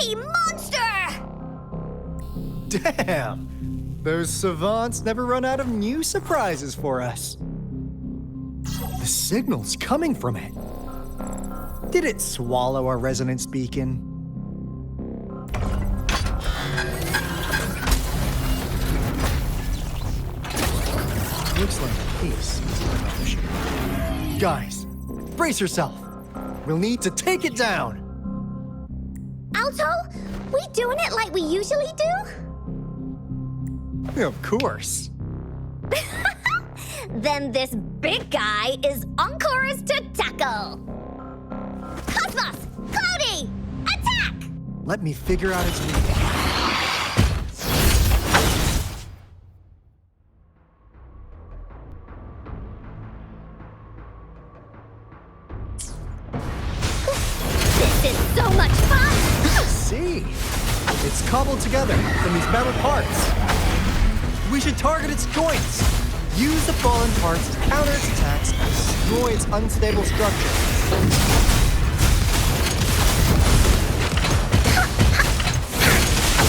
Team Monster! Damn! Those savants never run out of new surprises for us. The signal's coming from it. Did it swallow our resonance beacon? Looks like the case is in motion. Guys, brace yourself. We'll need to take it down. Alto, we doing it like we usually do? Of course. Then this big guy is on course to tackle. Cosmos! Cloudy! Attack! Let me figure out its weakness. This is so much fun! See? It's cobbled together from these metal parts. We should target its joints. Use the fallen parts to counter its attacks and destroy its unstable structure.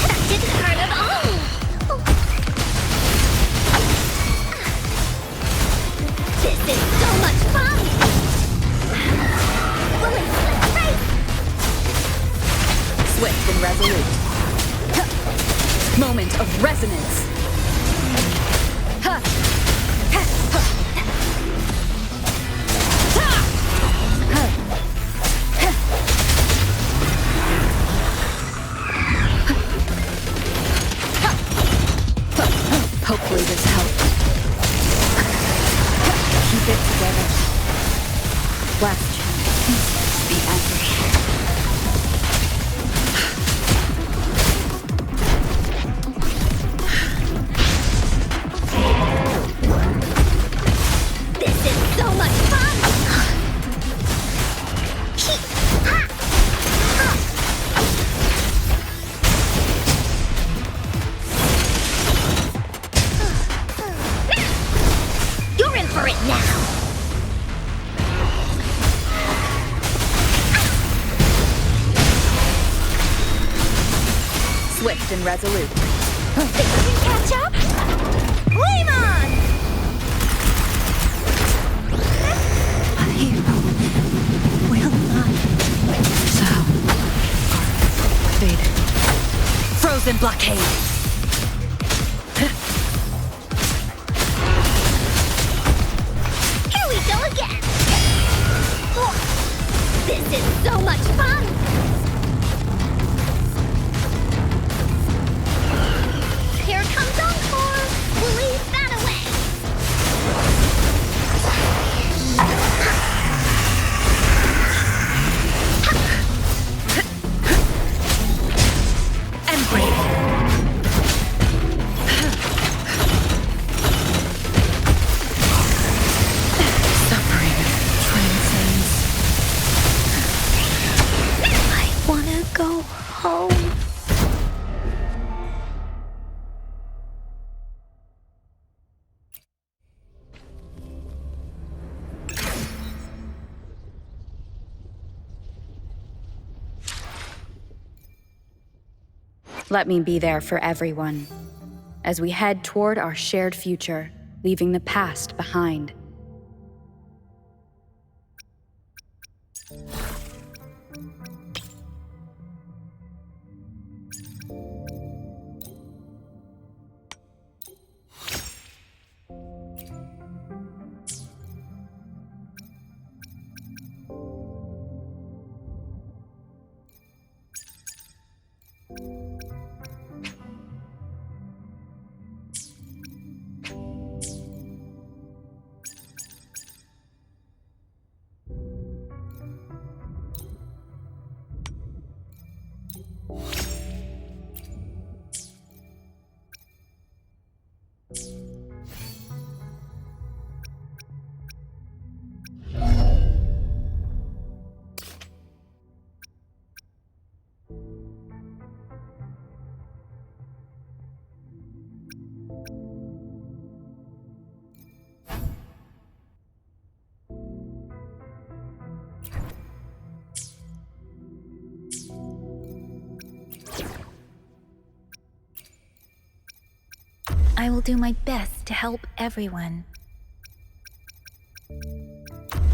That didn't hurt at all! This is so much fun! Willie, let's race! Swift and resolute. Moment of resonance. Hopefully this helps. Keep it together. Last chance. Be angry. This is so much fun! You're in for it now! Swift and resolute. Think you can catch up? Flame on! A hero will not sound faded. Frozen blockade. Here we go again! This is so much fun! Here comes Encore! We'll leave that away! And break. Suffering transcends. I wanna go home. Let me be there for everyone as we head toward our shared future, leaving the past behind. I will do my best to help everyone.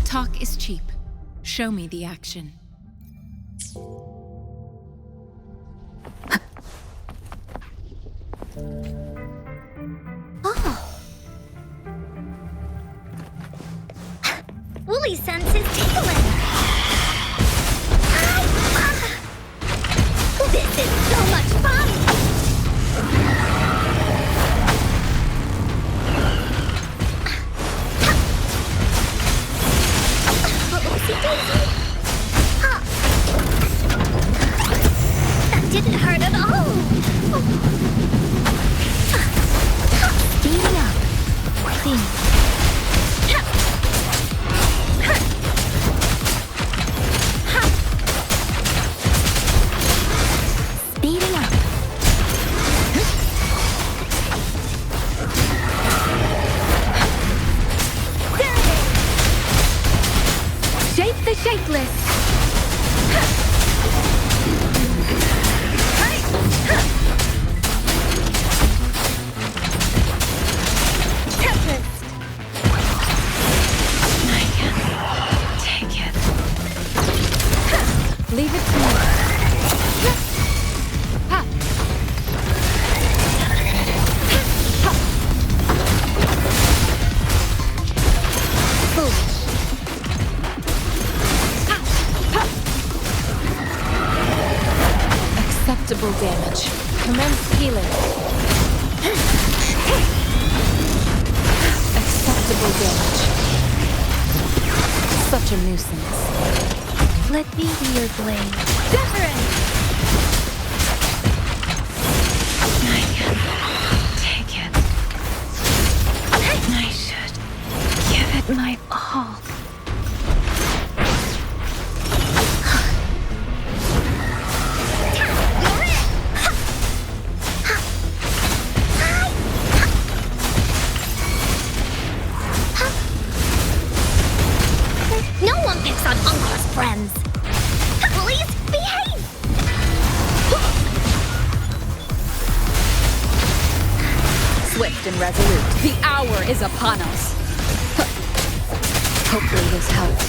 Talk is cheap. Show me the action. Woolly's sense is tingling. This is so much fun! Oopsie-daisy. That didn't hurt at all. Speeding up. Clean. Speeding up. Shape the shapeless. Tempest. I can take it. Leave it to me. Ha! Foolish. Acceptable damage. Commence healing. Acceptable damage. Such a nuisance. Let me be your blade. Wuthering. I can take it. I should give it my all. You're it. No one picks on Uncle's friends. Please behave. Swift and resolute. The hour is upon us. Hopefully this helps.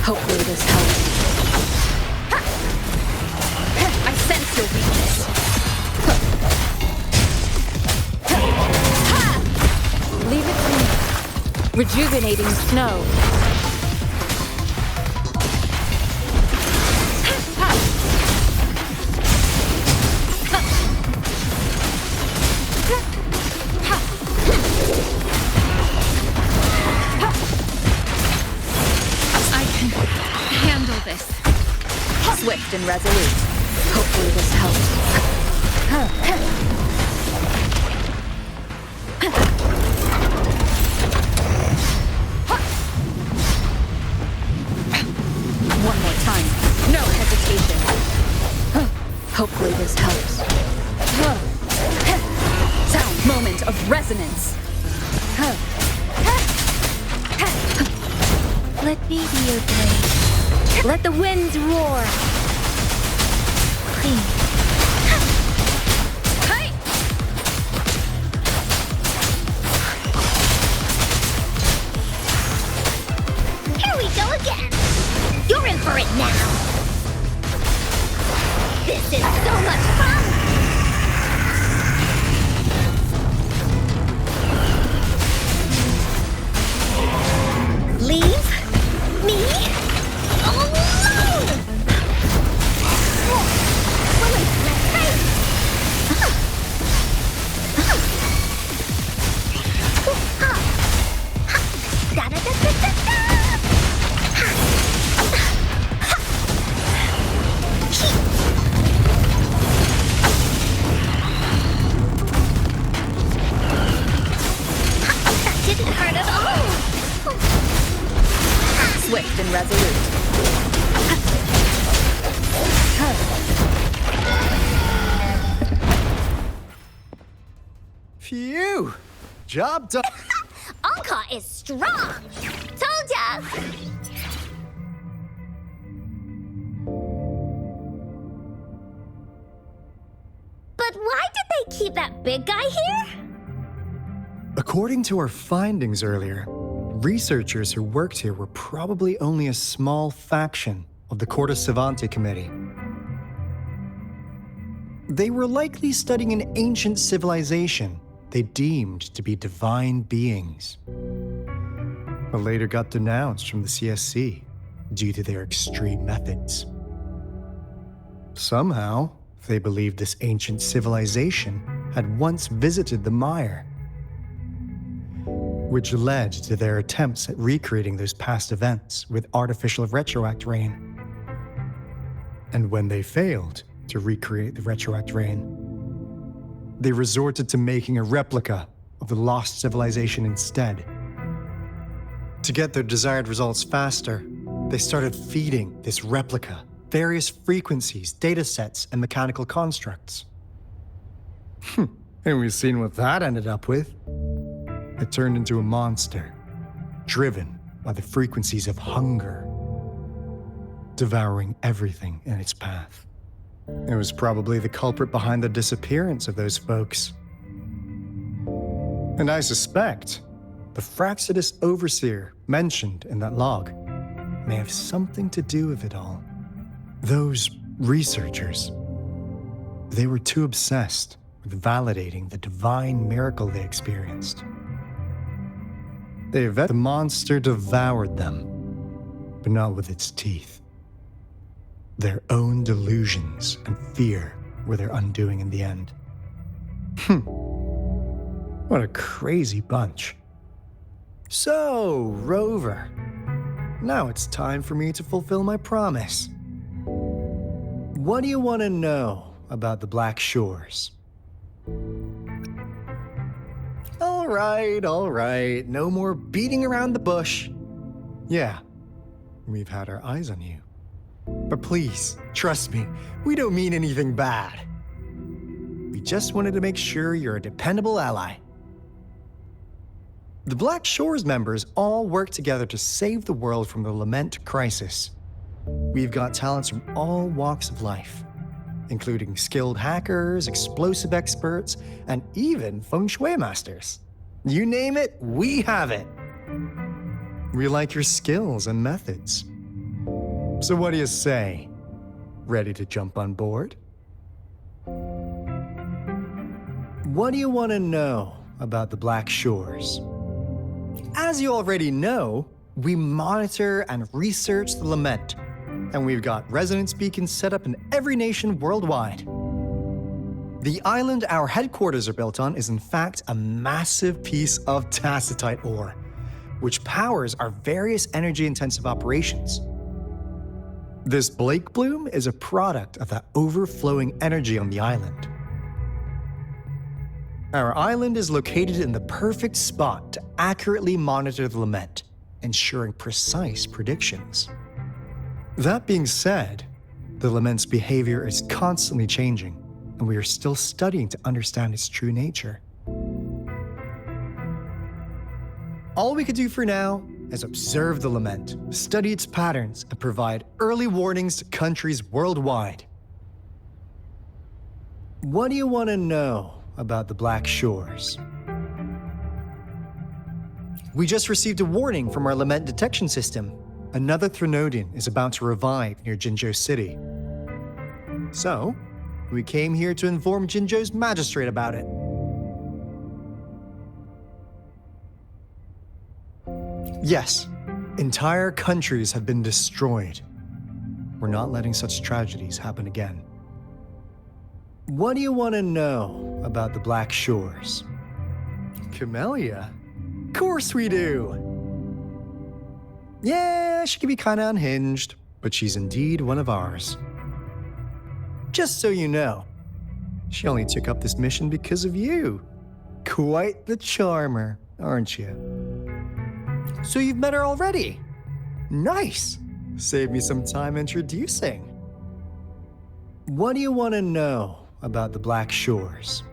Hopefully this helps. I sense your weakness. Leave it to me. Rejuvenating snow. I can handle this. Swift and resolute. Hopefully this helps. One more time. No hesitation. Hopefully this helps. Sound moment of resonance. Let me be your blade. Let the winds roar. Clean. Here we go again. You're in for it now. This is so much fun. Leave me alone. Willy, let's face. Da-da-da-da-da-da. That didn't hurt at all. Swift and resolute. Phew! Job done. Anka is strong! Told ya! But why did they keep that big guy here? According to our findings earlier, researchers who worked here were probably only a small faction of the Corte Savante Committee. They were likely studying an ancient civilization they deemed to be divine beings, but later got denounced from the CSC due to their extreme methods. Somehow, they believed this ancient civilization had once visited the mire, which led to their attempts at recreating those past events with artificial retroact rain. And when they failed to recreate the retroact rain, they resorted to making a replica of the lost civilization instead. To get their desired results faster, they started feeding this replica various frequencies, data sets, and mechanical constructs. And we've seen what that ended up with. It turned into a monster, driven by the frequencies of hunger, devouring everything in its path. It was probably the culprit behind the disappearance of those folks. And I suspect the Fraxidus Overseer mentioned in that log may have something to do with it all. Those researchers, they were too obsessed with validating the divine miracle they experienced. The monster devoured them, but not with its teeth. Their own delusions and fear were their undoing in the end. What a crazy bunch. So, Rover, now it's time for me to fulfill my promise. What do you want to know about the Black Shores? All right. No more beating around the bush. Yeah, we've had our eyes on you. But please, trust me, we don't mean anything bad. We just wanted to make sure you're a dependable ally. The Black Shores members all work together to save the world from the Lament crisis. We've got talents from all walks of life, including skilled hackers, explosive experts, and even feng shui masters. You name it, we have it. We like your skills and methods. So what do you say? Ready to jump on board? What do you want to know about the Black Shores? As you already know, we monitor and research the Lament, and we've got resonance beacons set up in every nation worldwide. The island our headquarters are built on is in fact a massive piece of tacitite ore, which powers our various energy-intensive operations. This Blake Bloom is a product of that overflowing energy on the island. Our island is located in the perfect spot to accurately monitor the Lament, ensuring precise predictions. That being said, the Lament's behavior is constantly changing, and we are still studying to understand its true nature. All we could do for now is observe the Lament, study its patterns, and provide early warnings to countries worldwide. What do you want to know about the Black Shores? We just received a warning from our Lament detection system. Another Threnodian is about to revive near Jinzhou City. So, we came here to inform Jinzhou's magistrate about it. Yes, entire countries have been destroyed. We're not letting such tragedies happen again. What do you want to know about the Black Shores? Camellia? Of course we do! Yeah, she can be kinda unhinged, but she's indeed one of ours. Just so you know, she only took up this mission because of you. Quite the charmer, aren't you? So you've met her already? Nice! Save me some time introducing. What do you want to know about the Black Shores?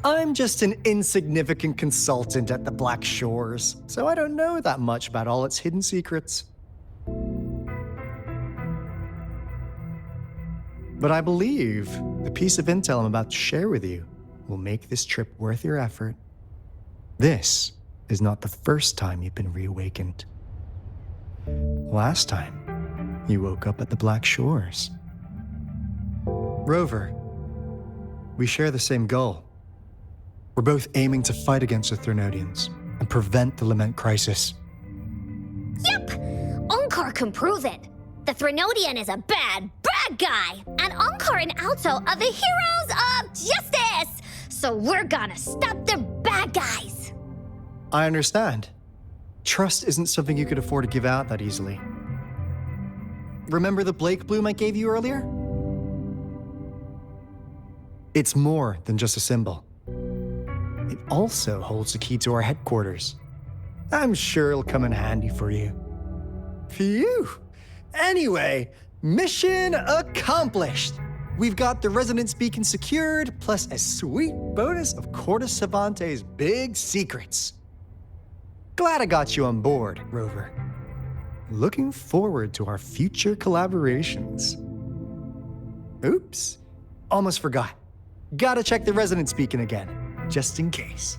I'm just an insignificant consultant at the Black Shores, so I don't know that much about all its hidden secrets. But I believe the piece of intel I'm about to share with you will make this trip worth your effort. This is not the first time you've been reawakened. Last time, you woke up at the Black Shores. Rover, we share the same goal. We're both aiming to fight against the Threnodians and prevent the Lament crisis. Yep! Onkar can prove it. The Threnodian is a bad guy, and Onkar and Alto are the heroes of justice! So we're gonna stop the bad guys! I understand. Trust isn't something you could afford to give out that easily. Remember the Blake bloom I gave you earlier? It's more than just a symbol. It also holds the key to our headquarters. I'm sure it'll come in handy for you. Phew! Anyway, mission accomplished! We've got the resonance beacon secured, plus a sweet bonus of Cortus Savante's big secrets. Glad I got you on board, Rover. Looking forward to our future collaborations. Oops, almost forgot. Gotta check the resonance beacon again, just in case.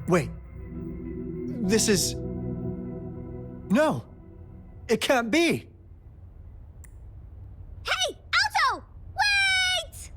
Wait, this is... No, it can't be. Hey, Alto! Wait!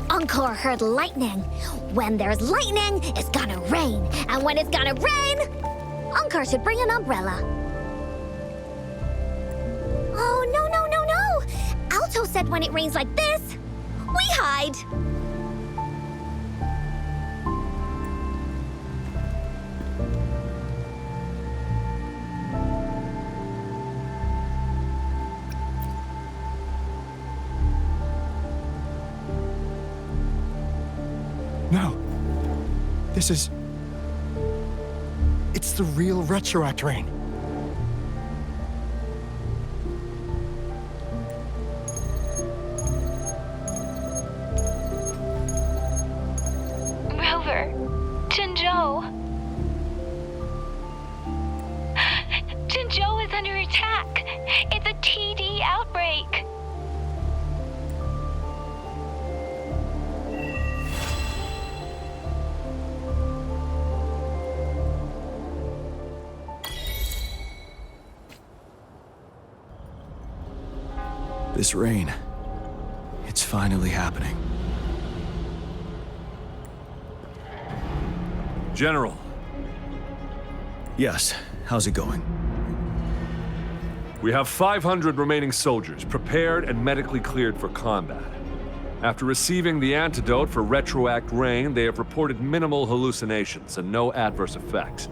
Onkar heard lightning. When there's lightning, it's gonna rain. And when it's gonna rain, Onkar should bring an umbrella. Oh, no. Alto said when it rains like this, we hide. No. This is... It's the real Retroact rain. Rover, Jinzhou. Jinzhou is under attack. It's a TD outbreak. This rain, it's finally happening. General. Yes, how's it going? We have 500 remaining soldiers prepared and medically cleared for combat. After receiving the antidote for Retroact rain, they have reported minimal hallucinations and no adverse effects.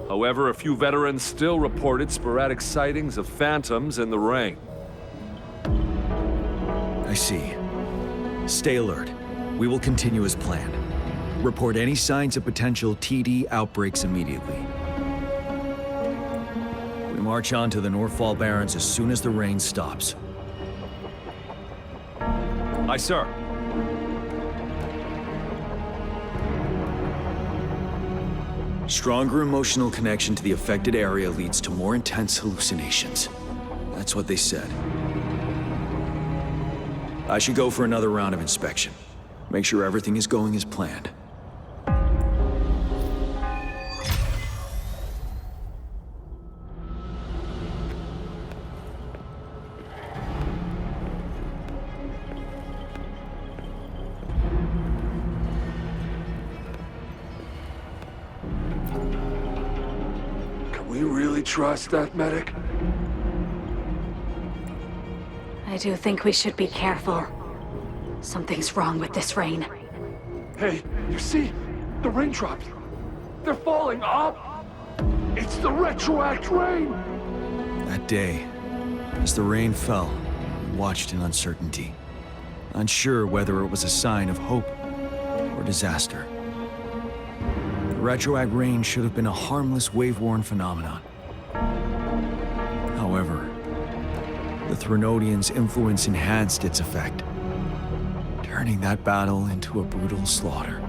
However, a few veterans still reported sporadic sightings of phantoms in the rain. I see. Stay alert. We will continue as planned. Report any signs of potential TD outbreaks immediately. We march on to the Northfall Barrens as soon as the rain stops. Aye, sir. Stronger emotional connection to the affected area leads to more intense hallucinations. That's what they said. I should go for another round of inspection. Make sure everything is going as planned. Can we really trust that medic? I do think we should be careful. Something's wrong with this rain. Hey, you see? The raindrops. They're falling up. It's the retroact rain. That day, as the rain fell, we watched in uncertainty, unsure whether it was a sign of hope or disaster. The retroact rain should have been a harmless wave-worn phenomenon. However, the Threnodians' influence enhanced its effect, turning that battle into a brutal slaughter.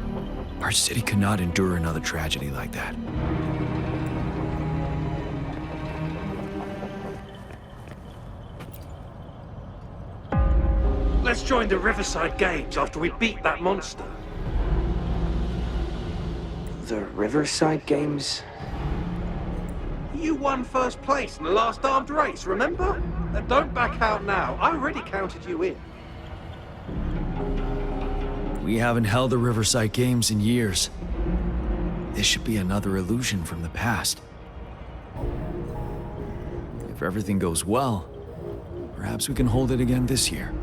Our city could not endure another tragedy like that. Let's join the Riverside Games after we beat that monster. The Riverside Games? You won first place in the last armed race, remember? And don't back out now. I already counted you in. We haven't held the Riverside Games in years. This should be another illusion from the past. If everything goes well, perhaps we can hold it again this year.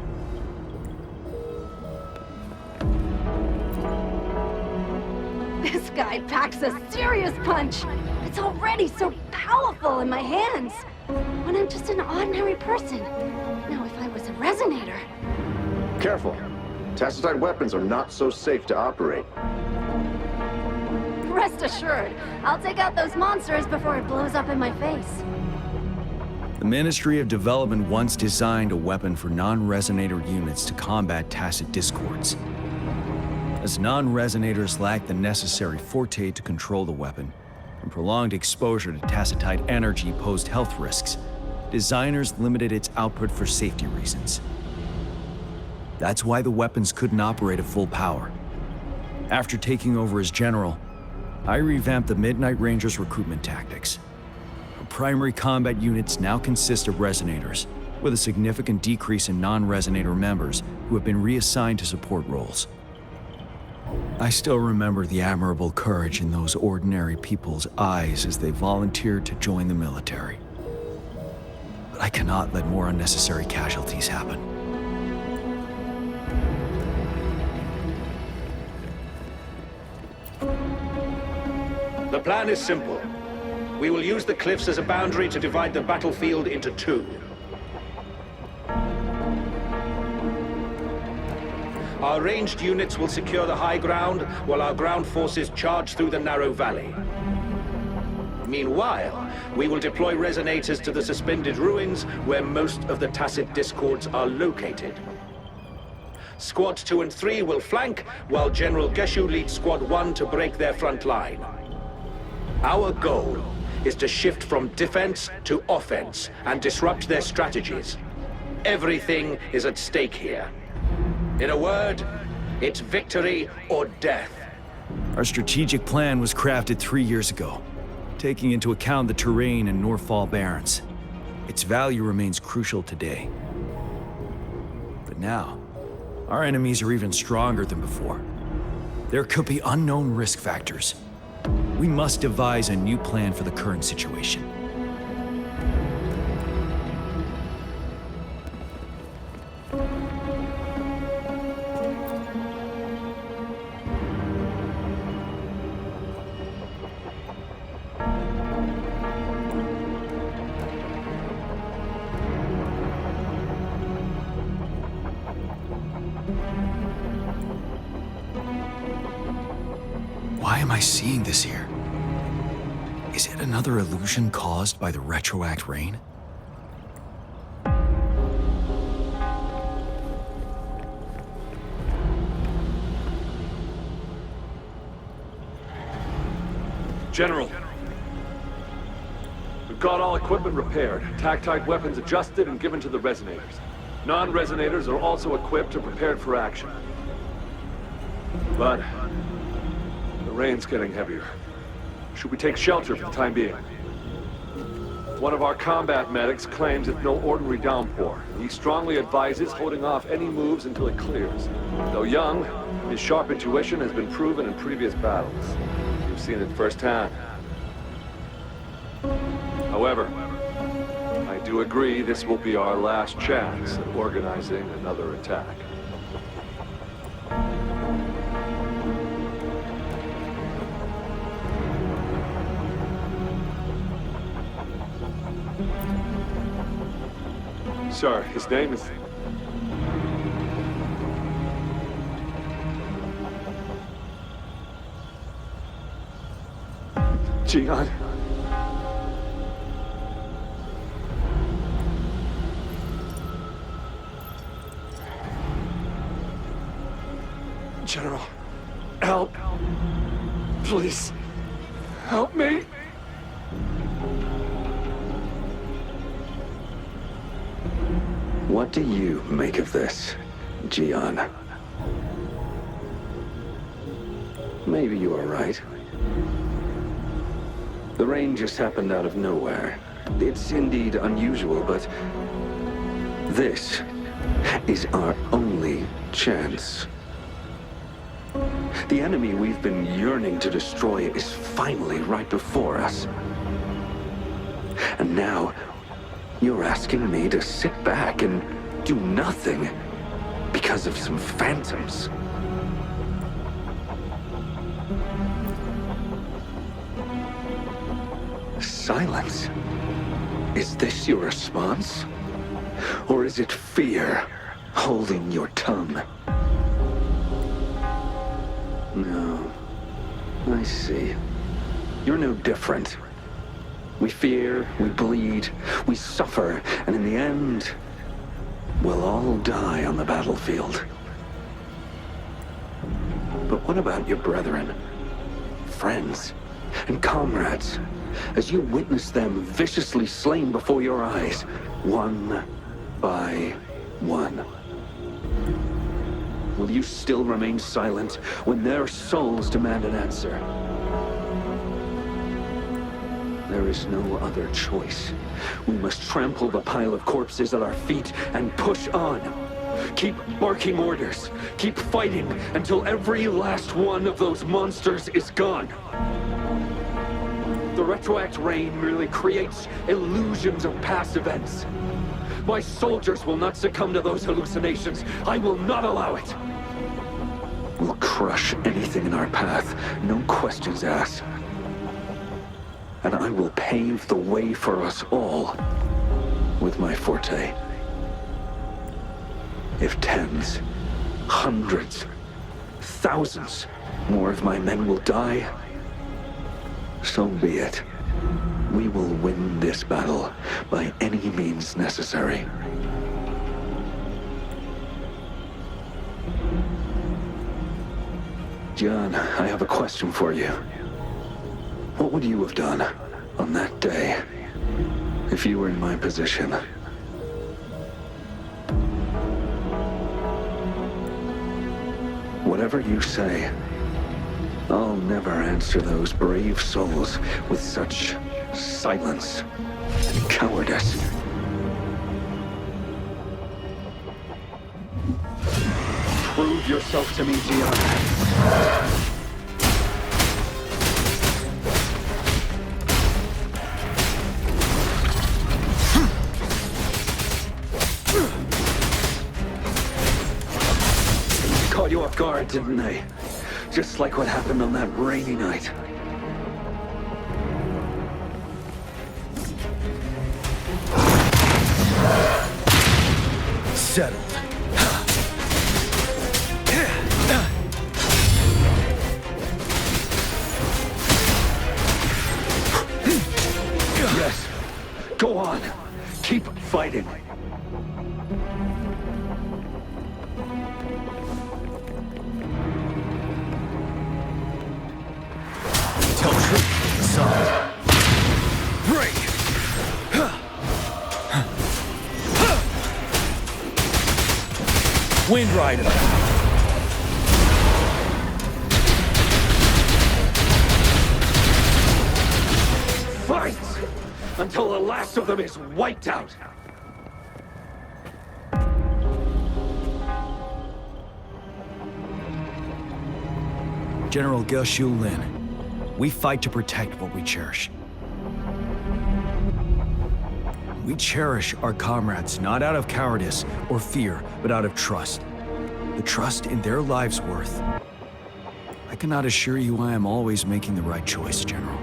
This guy packs a serious punch. It's already so powerful in my hands. When I'm just an ordinary person. Now, if I was a resonator... Careful. Tacitite weapons are not so safe to operate. Rest assured, I'll take out those monsters before it blows up in my face. The Ministry of Development once designed a weapon for non-resonator units to combat tacit discords. As non-resonators lack the necessary forte to control the weapon, and prolonged exposure to tacitite energy posed health risks, designers limited its output for safety reasons. That's why the weapons couldn't operate at full power. After taking over as general, I revamped the Midnight Rangers' recruitment tactics. Our primary combat units now consist of resonators, with a significant decrease in non-resonator members who have been reassigned to support roles. I still remember the admirable courage in those ordinary people's eyes as they volunteered to join the military. But I cannot let more unnecessary casualties happen. The plan is simple. We will use the cliffs as a boundary to divide the battlefield into two. Our ranged units will secure the high ground, while our ground forces charge through the narrow valley. Meanwhile, we will deploy resonators to the suspended ruins, where most of the tacit discords are located. Squads 2 and 3 will flank, while General Geshu leads Squad 1 to break their front line. Our goal is to shift from defense to offense and disrupt their strategies. Everything is at stake here. In a word, it's victory or death. Our strategic plan was crafted 3 years ago, taking into account the terrain in Northfall Barrens. Its value remains crucial today. But now, our enemies are even stronger than before. There could be unknown risk factors. We must devise a new plan for the current situation. Why am I seeing this here? Is it another illusion caused by the retroact rain? General. We've got all equipment repaired, tactite weapons adjusted and given to the resonators. Non-resonators are also equipped and prepared for action. But the rain's getting heavier. Should we take shelter for the time being? One of our combat medics claims it's no ordinary downpour. He strongly advises holding off any moves until it clears. Though young, his sharp intuition has been proven in previous battles. You've seen it firsthand. However, I do agree this will be our last chance at organizing another attack. Sir, his name is... Jian. General, help. Please, help me. What do you make of this, Jian? Maybe you are right. The rain just happened out of nowhere. It's indeed unusual, but this is our only chance. The enemy we've been yearning to destroy is finally right before us. And now, you're asking me to sit back and do nothing because of some phantoms. Silence? Is this your response? Or is it fear holding your tongue? No. I see. You're no different. We fear, we bleed, we suffer, and in the end, we'll all die on the battlefield. But what about your brethren, friends, and comrades, as you witness them viciously slain before your eyes, one by one? Will you still remain silent when their souls demand an answer? There is no other choice. We must trample the pile of corpses at our feet and push on. Keep barking orders. Keep fighting until every last one of those monsters is gone. The retroact rain merely creates illusions of past events. My soldiers will not succumb to those hallucinations. I will not allow it. We'll crush anything in our path, no questions asked. And I will pave the way for us all with my forte. If tens, hundreds, thousands more of my men will die, so be it. We will win this battle by any means necessary. John, I have a question for you. What would you have done on that day if you were in my position? Whatever you say, I'll never answer those brave souls with such silence and cowardice. Prove yourself to me, Gian. Caught you off guard, didn't they? Just like what happened on that rainy night. Settled. Yes. Go on. Keep fighting. Tell truth. Wind Rider. Fight! Until the last of them is wiped out! General Geshu Lin, we fight to protect what we cherish. We cherish our comrades not out of cowardice or fear, but out of trust. The trust in their lives' worth. I cannot assure you I am always making the right choice, General.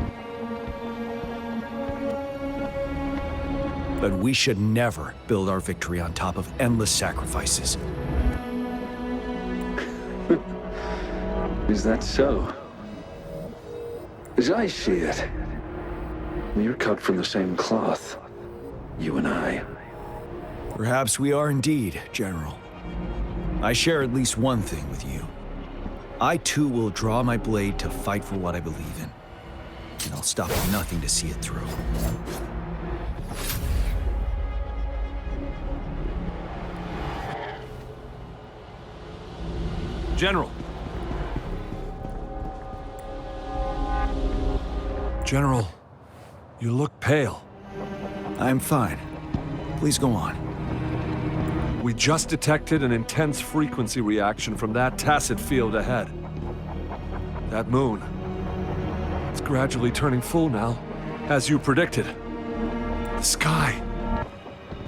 But we should never build our victory on top of endless sacrifices. Is that so? As I see it, we're cut from the same cloth, you and I. Perhaps we are indeed, General. I share at least one thing with you. I too will draw my blade to fight for what I believe in. And I'll stop at nothing to see it through. General. General, you look pale. I'm fine. Please go on. We just detected an intense frequency reaction from that tacit field ahead. That moon. It's gradually turning full now, as you predicted. The sky.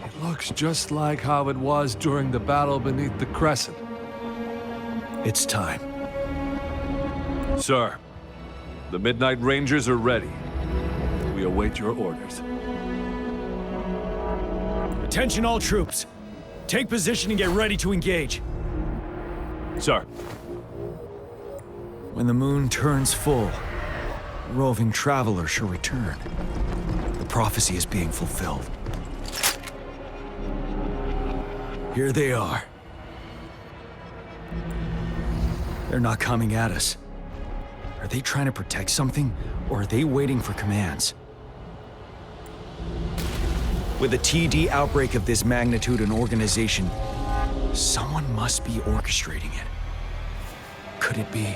It looks just like how it was during the battle beneath the crescent. It's time. Sir, the Midnight Rangers are ready. We await your orders. Attention all troops. Take position and get ready to engage. Sir. When the moon turns full, a roving traveler shall return. The prophecy is being fulfilled. Here they are. They're not coming at us. Are they trying to protect something, or are they waiting for commands? With a TD outbreak of this magnitude and organization, someone must be orchestrating it. Could it be?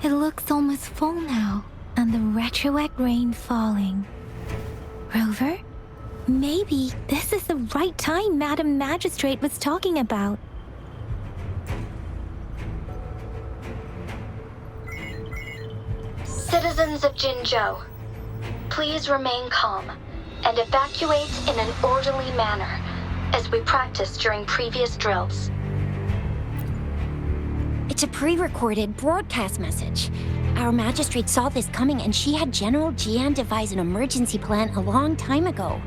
It looks almost full now, and the retroact rain falling. Rover, maybe this is the right time Madam Magistrate was talking about. Citizens of Jinzhou, please remain calm and evacuate in an orderly manner, as we practiced during previous drills. It's a pre-recorded broadcast message. Our magistrate saw this coming and she had General Jian devise an emergency plan a long time ago.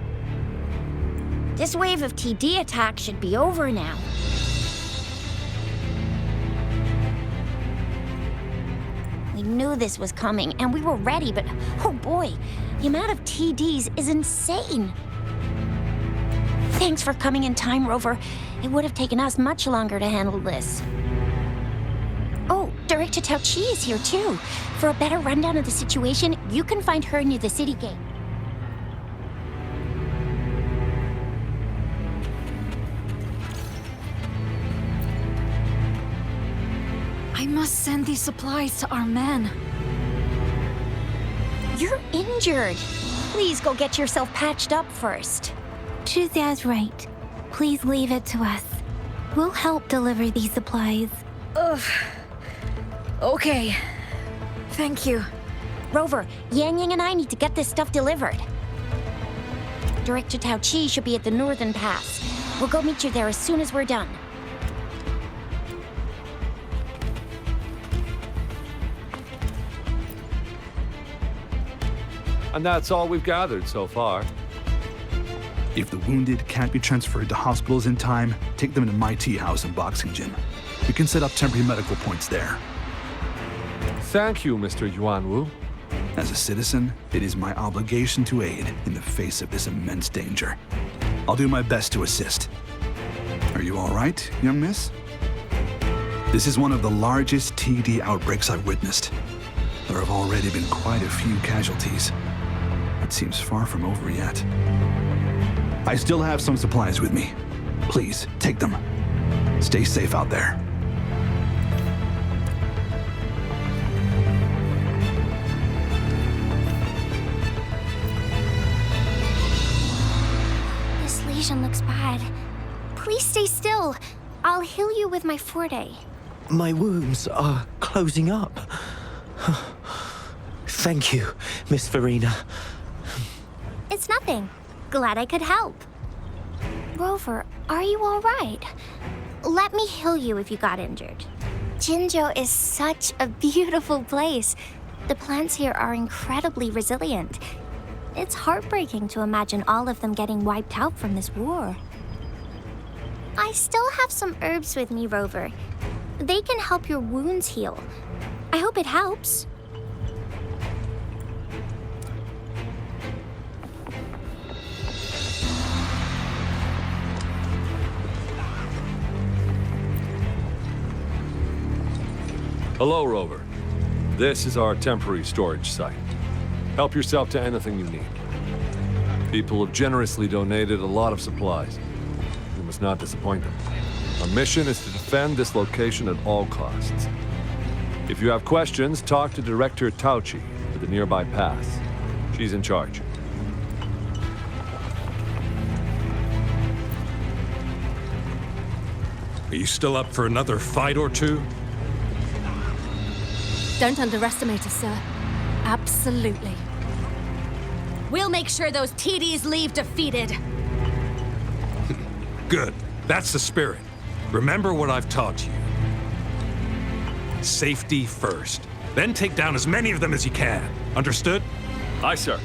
This wave of TD attacks should be over now. We knew this was coming and we were ready, but oh boy, the amount of TDs is insane. Thanks for coming in time, Rover. It would have taken us much longer to handle this. Oh, Director Tao Chi is here too. For a better rundown of the situation, you can find her near the city gate. must send these supplies to our men. You're injured. Please go get yourself patched up first. Zhuzia's right. Please leave it to us. We'll help deliver these supplies. Ugh. Okay. Thank you. Rover, Yang Yang and I need to get this stuff delivered. Director Tao Chi should be at the northern pass. We'll go meet you there as soon as we're done. And that's all we've gathered so far. If the wounded can't be transferred to hospitals in time, take them to my tea house and boxing gym. We can set up temporary medical points there. Thank you, Mr. Yuanwu. As a citizen, it is my obligation to aid in the face of this immense danger. I'll do my best to assist. Are you all right, young miss? This is one of the largest TD outbreaks I've witnessed. There have already been quite a few casualties. It seems far from over yet. I still have some supplies with me. Please, take them. Stay safe out there. This lesion looks bad. Please stay still. I'll heal you with my forte. My wounds are closing up. Thank you, Miss Verena. It's nothing. Glad I could help. Rover, are you all right? Let me heal you if you got injured. Jinzhou is such a beautiful place. The plants here are incredibly resilient. It's heartbreaking to imagine all of them getting wiped out from this war. I still have some herbs with me, Rover. They can help your wounds heal. I hope it helps. Hello, Rover. This is our temporary storage site. Help yourself to anything you need. People have generously donated a lot of supplies. We must not disappoint them. Our mission is to defend this location at all costs. If you have questions, talk to Director Tao Chi at the nearby pass. She's in charge. Are you still up for another fight or two? Don't underestimate us, sir. Absolutely. We'll make sure those TDs leave defeated. Good. That's the spirit. Remember what I've taught you. Safety first. Then take down as many of them as you can. Understood? Aye, sir.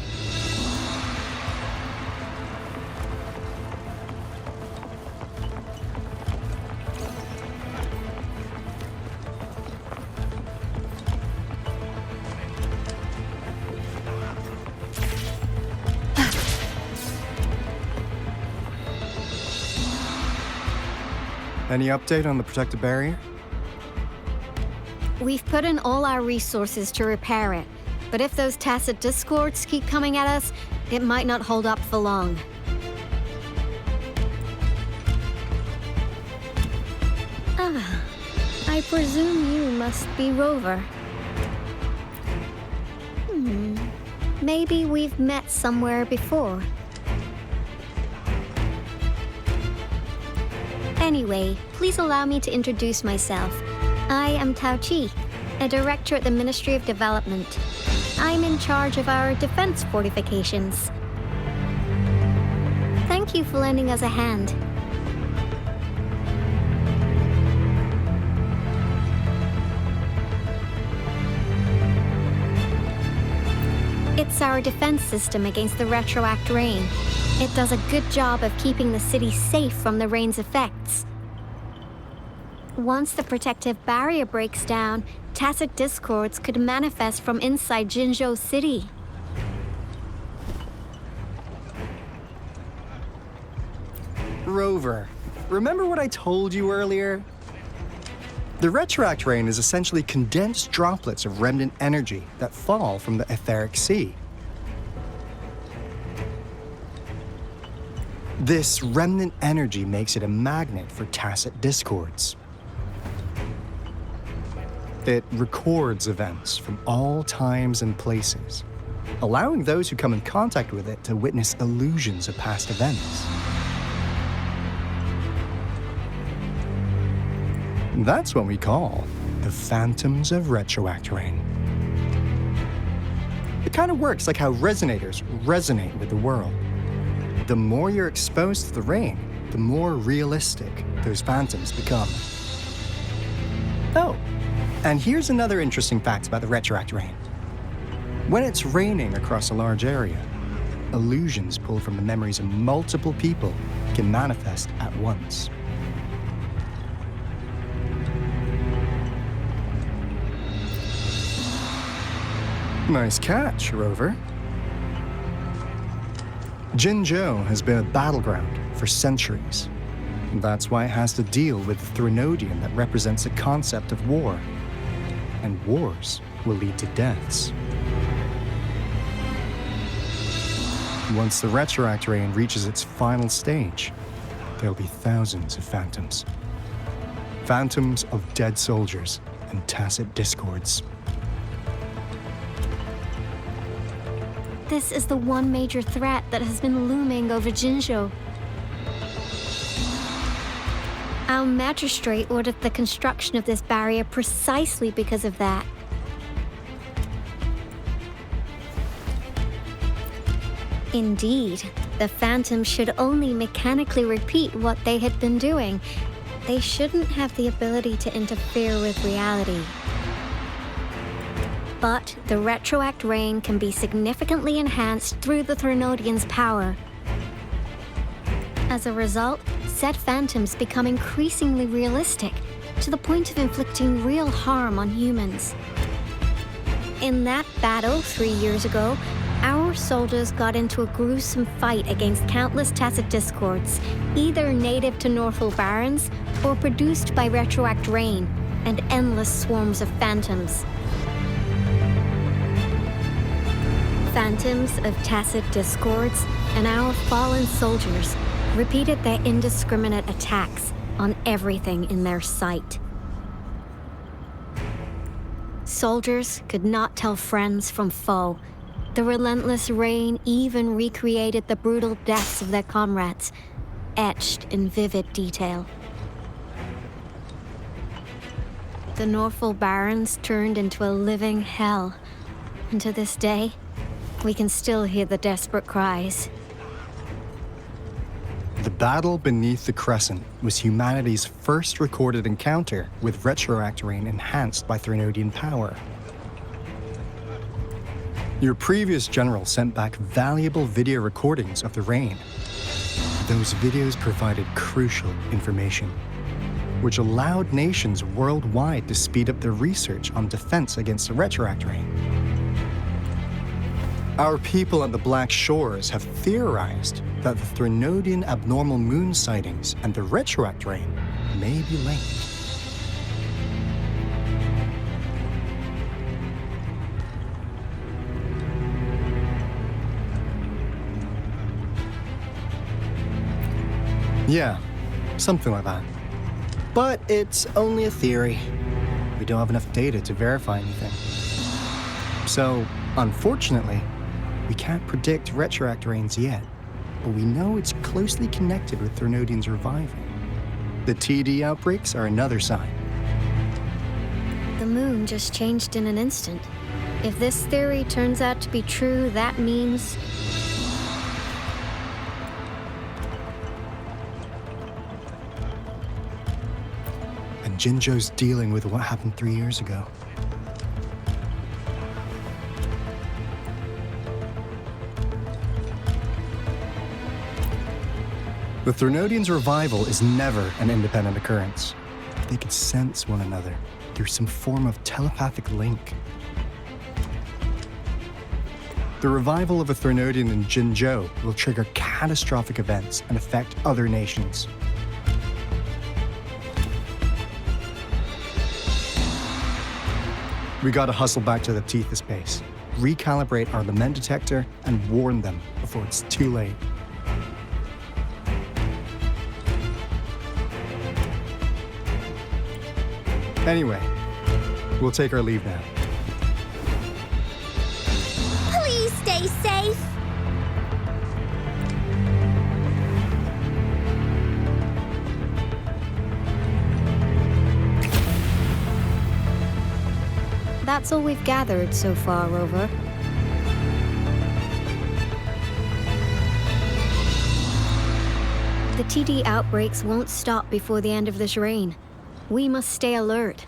Any update on the protective barrier? We've put in all our resources to repair it, but if those tacit discords keep coming at us, it might not hold up for long. Ah, I presume you must be Rover. Maybe we've met somewhere before. Anyway, please allow me to introduce myself. I am Tao Chi, a director at the Ministry of Development. I'm in charge of our defense fortifications. Thank you for lending us a hand. It's our defense system against the retroact rain. It does a good job of keeping the city safe from the rain's effects. Once the protective barrier breaks down, tacit discords could manifest from inside Jinzhou City. Rover, remember what I told you earlier? The retroact rain is essentially condensed droplets of remnant energy that fall from the etheric sea. This remnant energy makes it a magnet for tacit discords. It records events from all times and places, allowing those who come in contact with it to witness illusions of past events. That's what we call the phantoms of retroact rain. It kind of works like how resonators resonate with the world. The more you're exposed to the rain, the more realistic those phantoms become. Oh, and here's another interesting fact about the retroact rain. When it's raining across a large area, illusions pulled from the memories of multiple people can manifest at once. Nice catch, Rover. Jinzhou has been a battleground for centuries. That's why it has to deal with the Threnodian that represents the concept of war. And wars will lead to deaths. Once the retroact rain reaches its final stage, there'll be thousands of phantoms. Phantoms of dead soldiers and tacit discords. This is the one major threat that has been looming over Jinzhou. Our magistrate ordered the construction of this barrier precisely because of that. Indeed, the phantoms should only mechanically repeat what they had been doing. They shouldn't have the ability to interfere with reality. But the retroact rain can be significantly enhanced through the Threnodian's power. As a result, said phantoms become increasingly realistic, to the point of inflicting real harm on humans. In that battle 3 years ago, our soldiers got into a gruesome fight against countless tacit discords, either native to Northwell Barrens or produced by retroact rain and endless swarms of phantoms. Phantoms of tacit discords and our fallen soldiers repeated their indiscriminate attacks on everything in their sight. Soldiers could not tell friends from foe. The relentless rain even recreated the brutal deaths of their comrades, etched in vivid detail. The Northwell Barrens turned into a living hell, and to this day, we can still hear the desperate cries. The battle beneath the Crescent was humanity's first recorded encounter with retroact rain enhanced by Threnodian power. Your previous general sent back valuable video recordings of the rain. Those videos provided crucial information, which allowed nations worldwide to speed up their research on defense against the retroact rain. Our people at the Black Shores have theorized that the Threnodian abnormal moon sightings and the retroact rain may be linked. Yeah, something like that. But it's only a theory. We don't have enough data to verify anything. So, unfortunately, we can't predict retroact rains yet, but we know it's closely connected with Threnodians reviving. The TD outbreaks are another sign. The moon just changed in an instant. If this theory turns out to be true, that means... And Jinzhou's dealing with what happened 3 years ago. The Threnodians' revival is never an independent occurrence. They could sense one another through some form of telepathic link. The revival of a Threnodian in Jinzhou will trigger catastrophic events and affect other nations. We gotta hustle back to the Tethys base, recalibrate our lament detector, and warn them before it's too late. Anyway, We'll take our leave now. Please stay safe. That's all we've gathered so far, Rover. The TD outbreaks won't stop before the end of this reign. We must stay alert.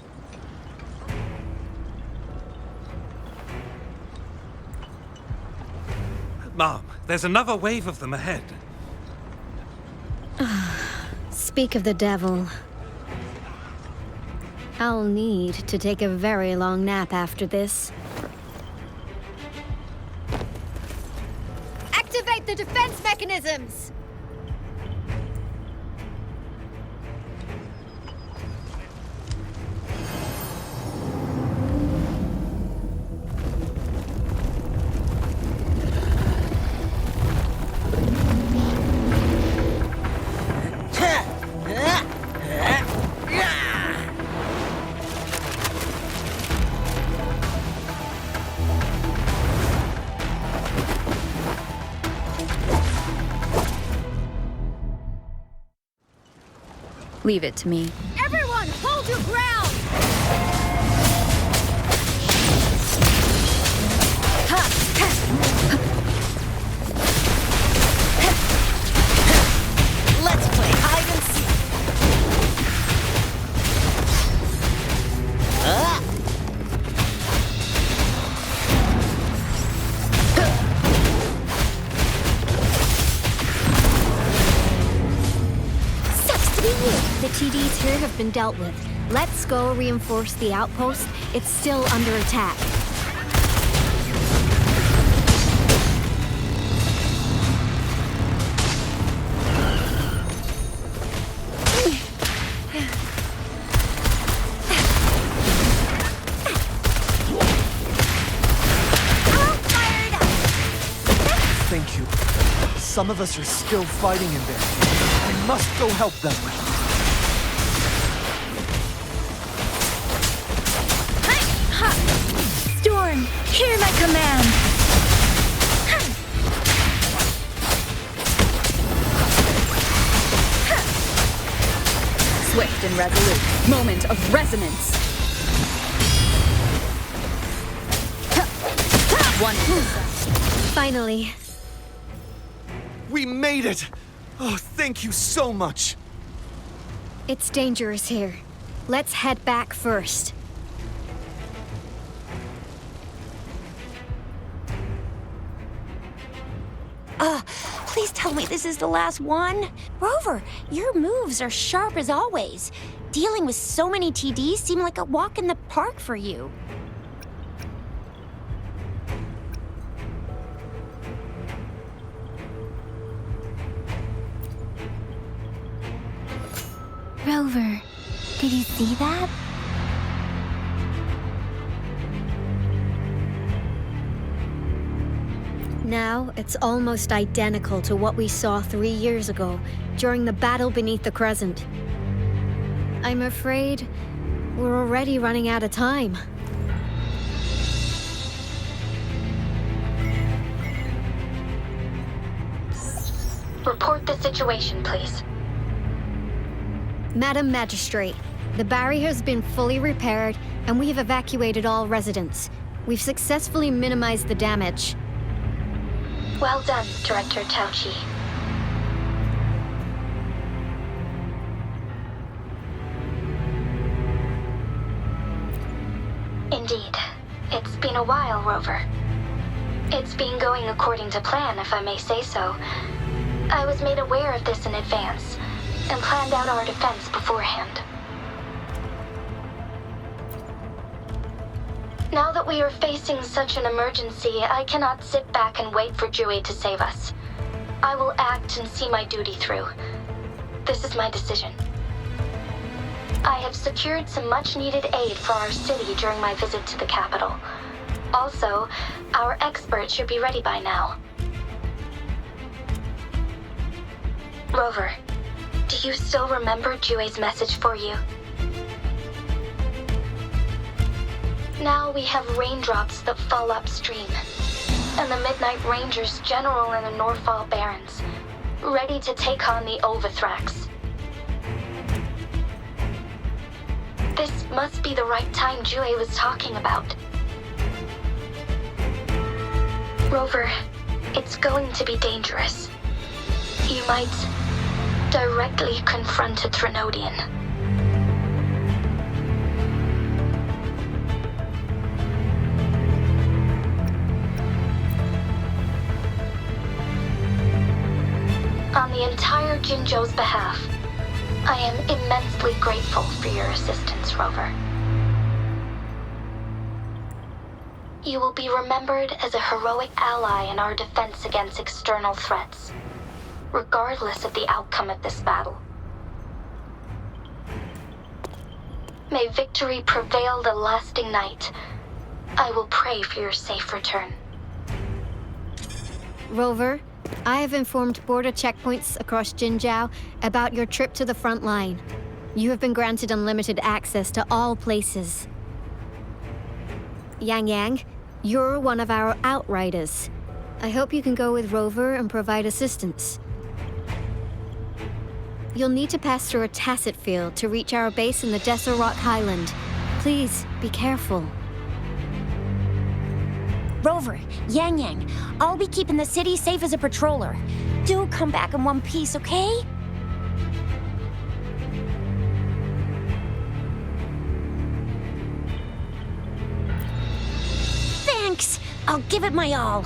Mom, there's another wave of them ahead. Speak of the devil. I'll need to take a very long nap after this. Activate the defense mechanisms! Leave it to me. Everyone, hold your ground! Let's play hide and seek. Sucks to be you. The TDs here have been dealt with. Let's go reinforce the outpost. It's still under attack. Thank you. Some of us are still fighting in there. I must go help them. Storm, hear my command! Swift and resolute. Moment of resonance. 1%. Finally. We made it! Oh, thank you so much! It's dangerous here. Let's head back first. Please tell me this is the last one? Rover, your moves are sharp as always. Dealing with so many TDs seem like a walk in the park for you. Rover, did you see that? Now, it's almost identical to what we saw 3 years ago, during the battle beneath the Crescent. I'm afraid we're already running out of time. Report the situation, please. Madam Magistrate, the barrier has been fully repaired, and we have evacuated all residents. We've successfully minimized the damage. Well done, Director Tauchi. Indeed. It's been a while, Rover. It's been going according to plan, if I may say so. I was made aware of this in advance, and planned out our defense beforehand. Now that we are facing such an emergency, I cannot sit back and wait for Dewey to save us. I will act and see my duty through. This is my decision. I have secured some much-needed aid for our city during my visit to the capital. Also, our expert should be ready by now. Rover, do you still remember Dewey's message for you? Now we have raindrops that fall upstream, and the Midnight Rangers general in the Norfall Barrens, ready to take on the Overthrax. This must be the right time Jue was talking about. Rover, it's going to be dangerous. You might directly confront a Trinodian. On the entire Jinzhou's behalf, I am immensely grateful for your assistance, Rover. You will be remembered as a heroic ally in our defense against external threats, regardless of the outcome of this battle. May victory prevail the lasting night. I will pray for your safe return. Rover, I have informed border checkpoints across Jinzhou about your trip to the front line. You have been granted unlimited access to all places. Yang, you're one of our outriders. I hope you can go with Rover and provide assistance. You'll need to pass through a tacit field to reach our base in the Desert Rock Highland. Please, be careful. Rover, Yang, I'll be keeping the city safe as a patroller. Do come back in one piece, okay? Thanks! I'll give it my all.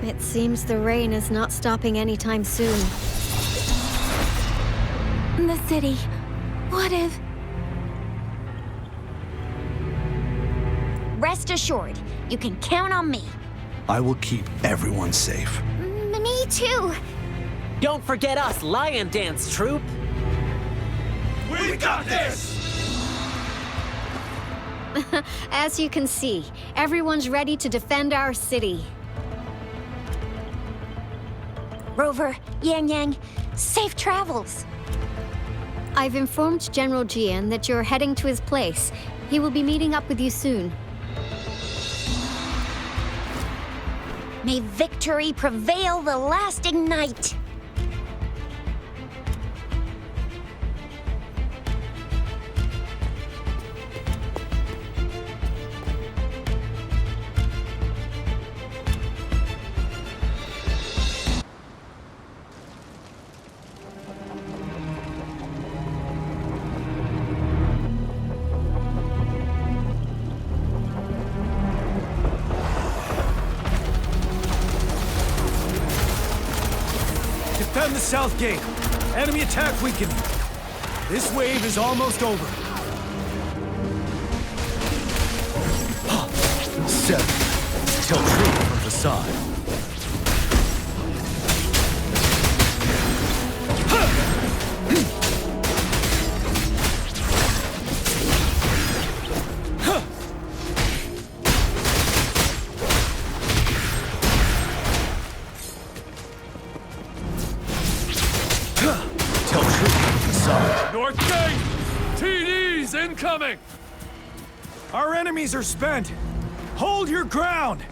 It seems the rain is not stopping anytime soon. The city. What if... Rest assured, you can count on me. I will keep everyone safe. Me too. Don't forget us, Lion Dance Troop. We got this! As you can see, everyone's ready to defend our city. Rover, Yang, safe travels. I've informed General Jian that you're heading to his place. He will be meeting up with you soon. May victory prevail the lasting night. Defend the south gate. Enemy attack weakening. This wave is almost over. 7. Tell troop from facade. North Gate! TDs incoming! Our enemies are spent. Hold your ground.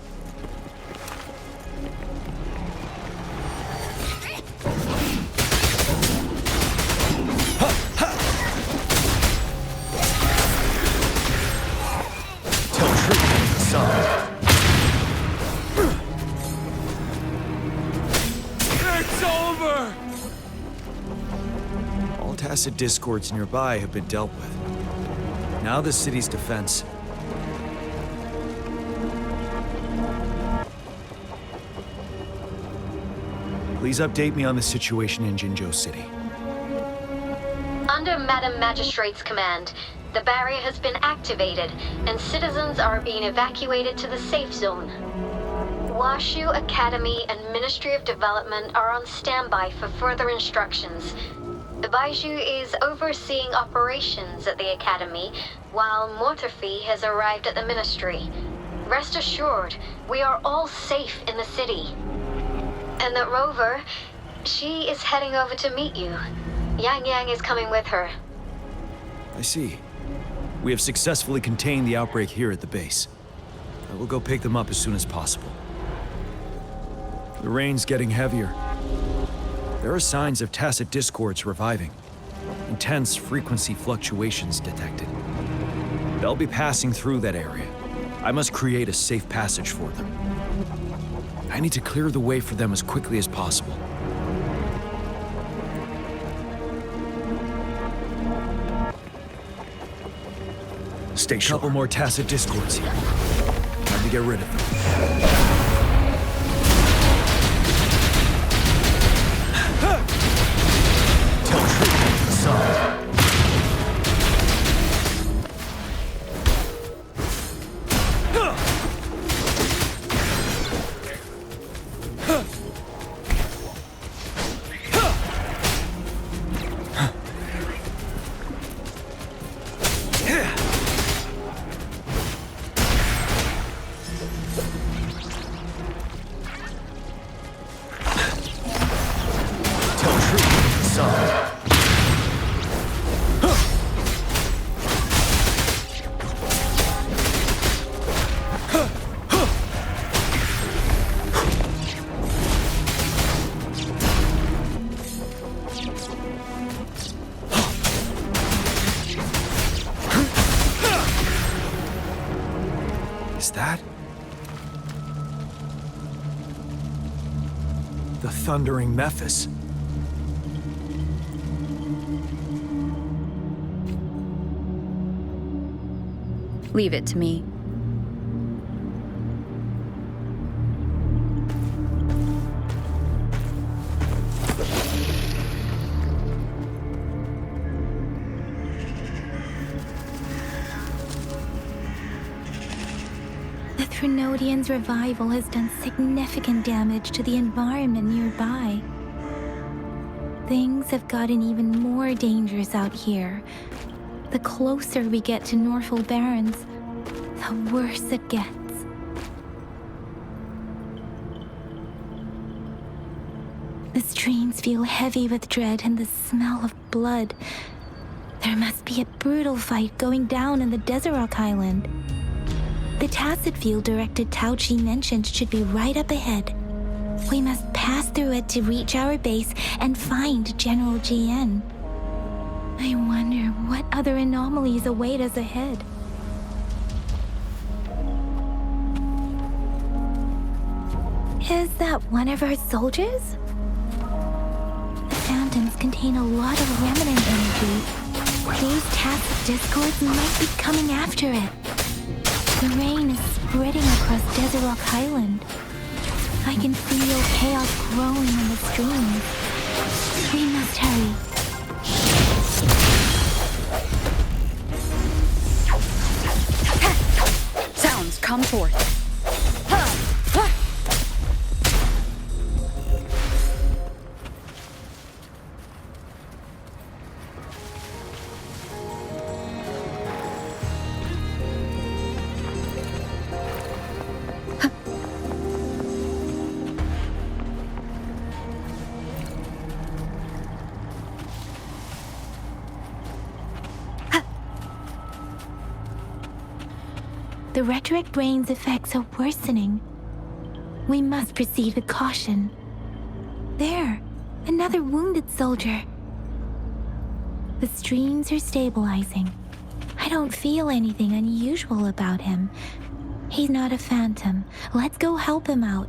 Tell troop from facade. It's over! All tacit discords nearby have been dealt with. Now the city's defense. Please update me on the situation in Jinzhou City. Under Madam Magistrate's command, the barrier has been activated, and citizens are being evacuated to the safe zone. Washu Academy and Ministry of Development are on standby for further instructions. Baiju is overseeing operations at the Academy, while Mortarfi has arrived at the Ministry. Rest assured, we are all safe in the city. And that Rover, she is heading over to meet you. Yang Yang is coming with her. I see. We have successfully contained the outbreak here at the base. I will go pick them up as soon as possible. The rain's getting heavier. There are signs of tacit discords reviving. Intense frequency fluctuations detected. They'll be passing through that area. I must create a safe passage for them. I need to clear the way for them as quickly as possible. Stay sharp. Couple more tacit discords here. Time to get rid of them. Tell truth to the sun. Is that the thundering Mephis? Leave it to me. The Threnodian's revival has done significant damage to the environment nearby. Things have gotten even more dangerous out here. The closer we get to Norfolk Barrens, the worse it gets. The streams feel heavy with dread and the smell of blood. There must be a brutal fight going down in the Desert Island. The tacit field Director Tauchi mentioned should be right up ahead. We must pass through it to reach our base and find General GN. I wonder what other anomalies await us ahead. Is that one of our soldiers? The phantoms contain a lot of remnant energy. These tacit discords might be coming after it. The rain is spreading across Desert Rock Island. I can feel chaos growing in the streams. We must hurry. Sounds come forth. The retroact rain's effects are worsening. We must proceed with caution. There, another wounded soldier. The streams are stabilizing. I don't feel anything unusual about him. He's not a phantom. Let's go help him out.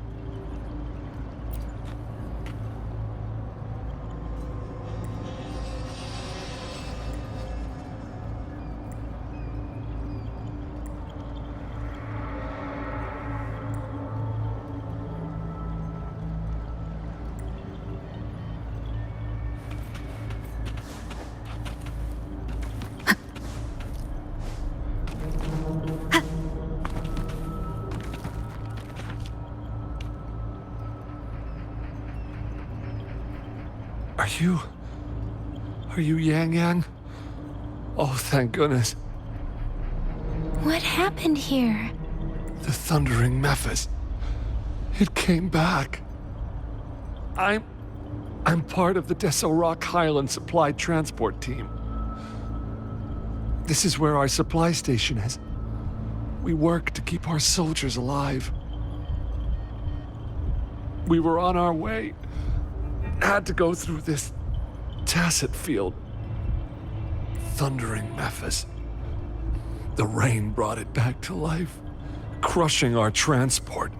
Are you Yang Yang? Oh, thank goodness. What happened here? The Thundering Mephis. It came back. I'm part of the Deso Rock Highland Supply Transport Team. This is where our supply station is. We work to keep our soldiers alive. We were on our way. Had to go through this tacit field. Thundering Mephis. The rain brought it back to life, crushing our transport.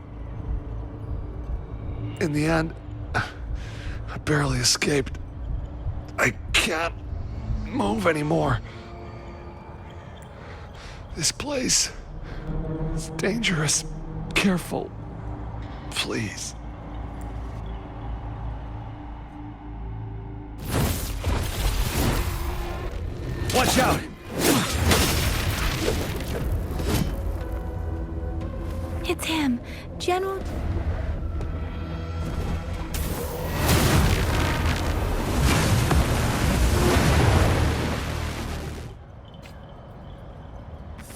In the end, I barely escaped. I can't move anymore. This place is dangerous. Careful, please. Watch out! It's him, General...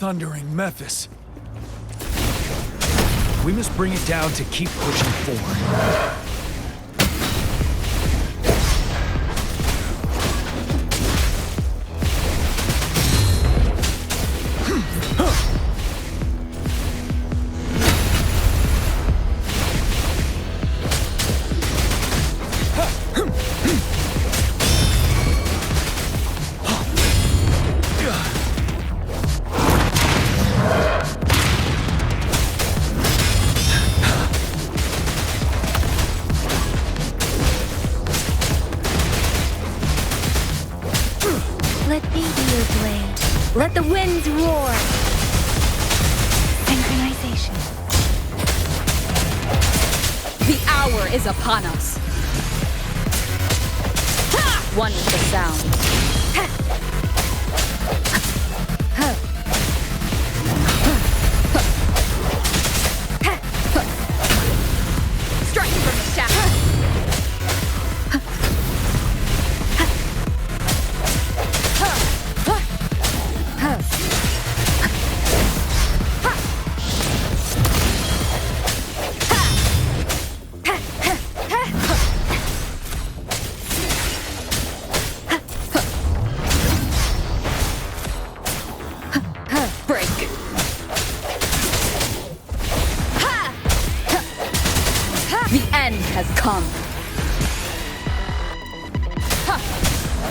Thundering Mephis. We must bring it down to keep pushing forward. Let me be your blade. Let the winds roar. Synchronization. The hour is upon us. One with the sound. Striking from the shaft. The end has come.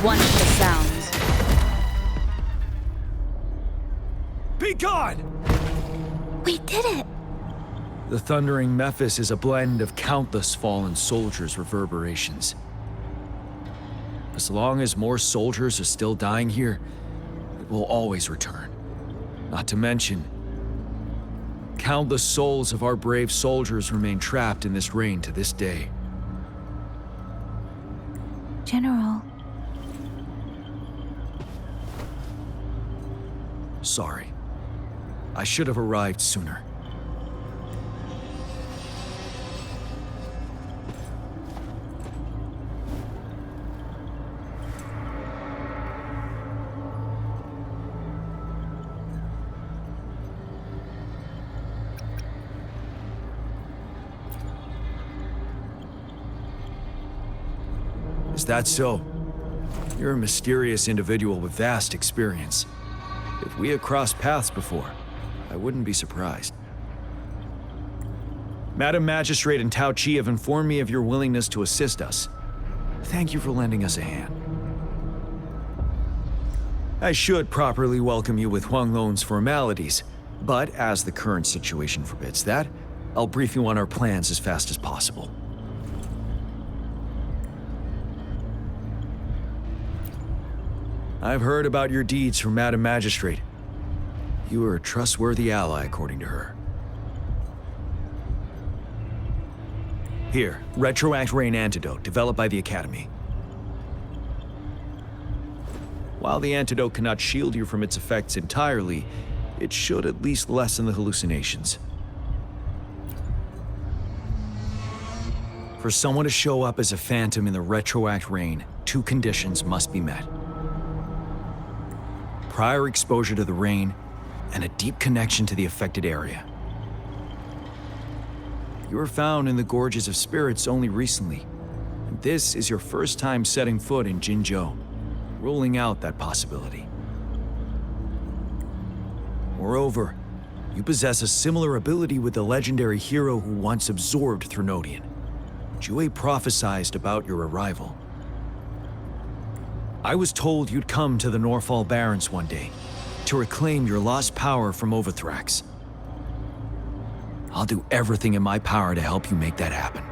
One of the sounds. Be gone! We did it! The Thundering Mephis is a blend of countless fallen soldiers' reverberations. As long as more soldiers are still dying here, it will always return. Not to mention, countless souls of our brave soldiers remain trapped in this rain to this day. General. Sorry. I should have arrived sooner. Is that so? You're a mysterious individual with vast experience. If we had crossed paths before, I wouldn't be surprised. Madam Magistrate and Tao Chi have informed me of your willingness to assist us. Thank you for lending us a hand. I should properly welcome you with Huang Lon's formalities, but as the current situation forbids that, I'll brief you on our plans as fast as possible. I've heard about your deeds from Madam Magistrate. You are a trustworthy ally, according to her. Here, Retroact Rain Antidote, developed by the Academy. While the antidote cannot shield you from its effects entirely, it should at least lessen the hallucinations. For someone to show up as a phantom in the Retroact Rain, 2 conditions must be met. Prior exposure to the rain, and a deep connection to the affected area. You were found in the Gorges of Spirits only recently, and this is your first time setting foot in Jinzhou, ruling out that possibility. Moreover, you possess a similar ability with the legendary hero who once absorbed Threnodian. Jue prophesied about your arrival. I was told you'd come to the Norfall Barrens one day to reclaim your lost power from Overthrax. I'll do everything in my power to help you make that happen.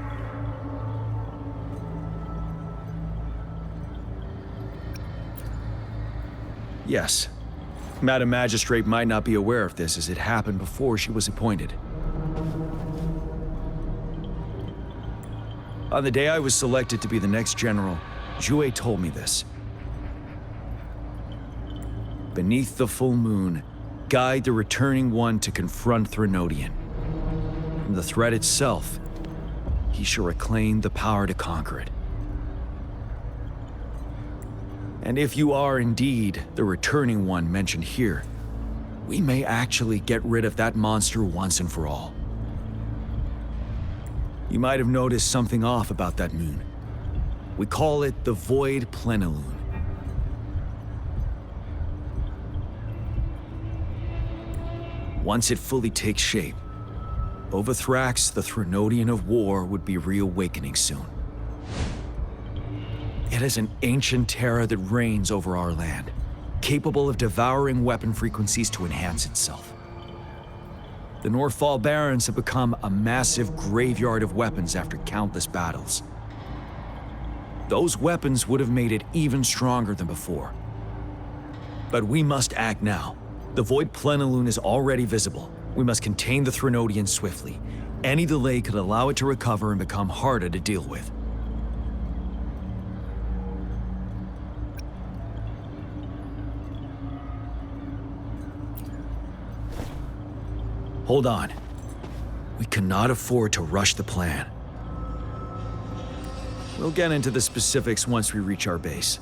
Yes, Madam Magistrate might not be aware of this as it happened before she was appointed. On the day I was selected to be the next general, Jue told me this. Beneath the full moon, guide the returning one to confront Threnodian. From the threat itself, he shall reclaim the power to conquer it. And if you are indeed the returning one mentioned here, we may actually get rid of that monster once and for all. You might have noticed something off about that moon. We call it the Void Plenilune. Once it fully takes shape, Overthrax, the Threnodian of War, would be reawakening soon. It is an ancient terror that reigns over our land, capable of devouring weapon frequencies to enhance itself. The Norfall Barrens have become a massive graveyard of weapons after countless battles. Those weapons would have made it even stronger than before. But we must act now. The Void Plenilune is already visible. We must contain the Threnodian swiftly. Any delay could allow it to recover and become harder to deal with. Hold on. We cannot afford to rush the plan. We'll get into the specifics once we reach our base.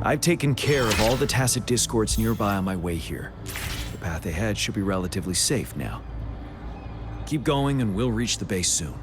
I've taken care of all the tacit discords nearby on my way here. The path ahead should be relatively safe now. Keep going and we'll reach the base soon.